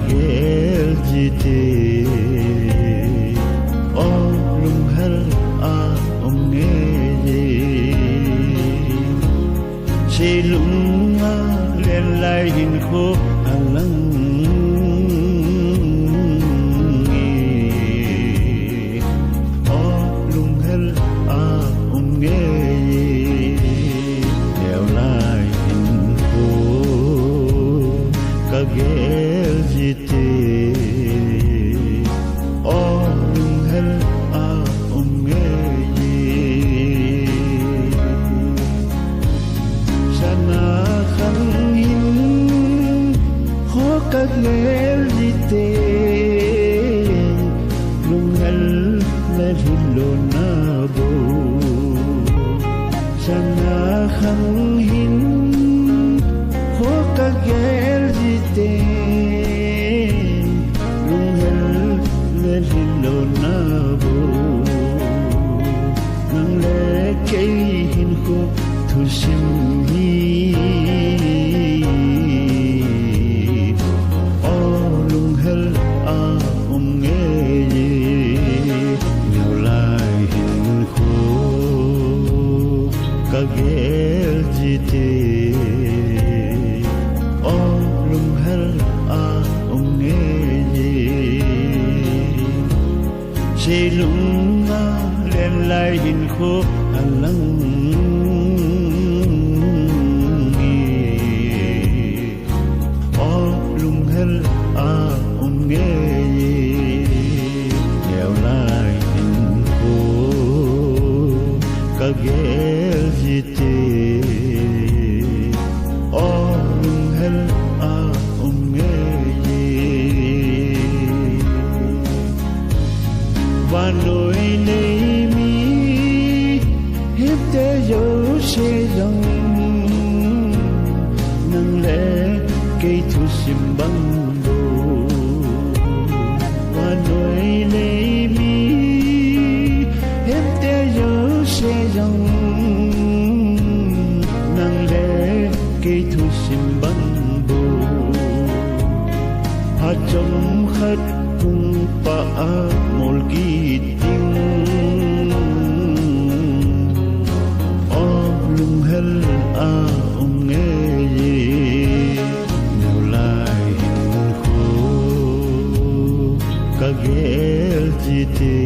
kagel jite o lung hel a nge ye che lung a len lai hin kho alang o lung hel a nge leo lai hin kho kagel jite o lung hel a nge sana khang hin ho kagel jite lung hel le hilo na bo sana khang hin ho kagel jite lung hel le hilo na bo nang le kei hin ko thu sim hi o lung hel a nge ye nhiều lai hin ko kagel jite o lung hel a nge ye che lung a len lai hin kho alang o lung hel a nge ye nhiều lai hin kho kagel jite o lung hel a nge ye và nỗi này mi hết te yo se dong nang le cây thu sim bang bo và nỗi này mi hết te yo se dong nang le cây thu sim bang bo ha trong khát cùng pa a mol ki ting o lung hel a nge ye nhiều lai hin kho kagel jite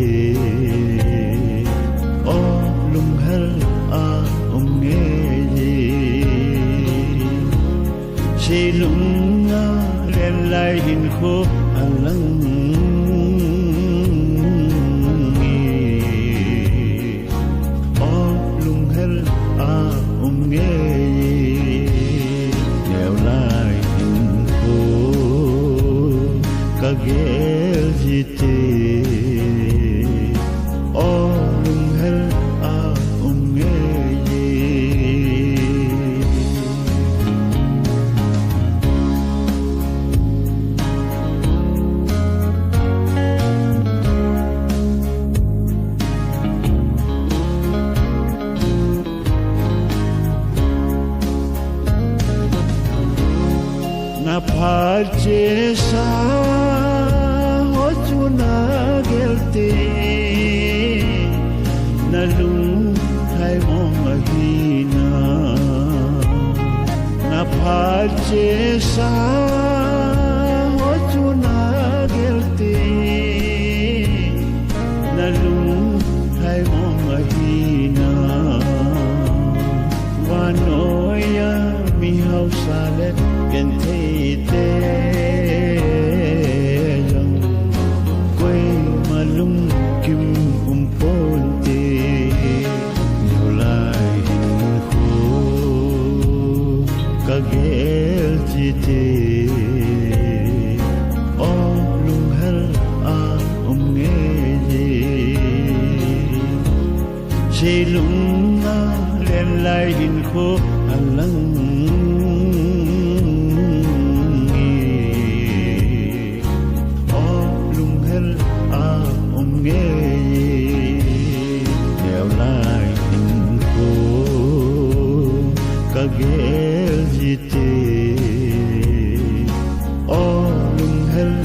o lung hel a nge ye che lung a len lai hin kho alang kagel jite o lung hel a nge ye na phache sa ho chuna gelte na lung hai mong ahina na phache sa ho chuna gelte na lung hai mong ahina wa noya mi hau sale gen te yang quê mà lung kim ponte nhiều lai hin kho kagel jite o lung hel a nge ye che lung a len lai hin kho alang kagel jite o lung घर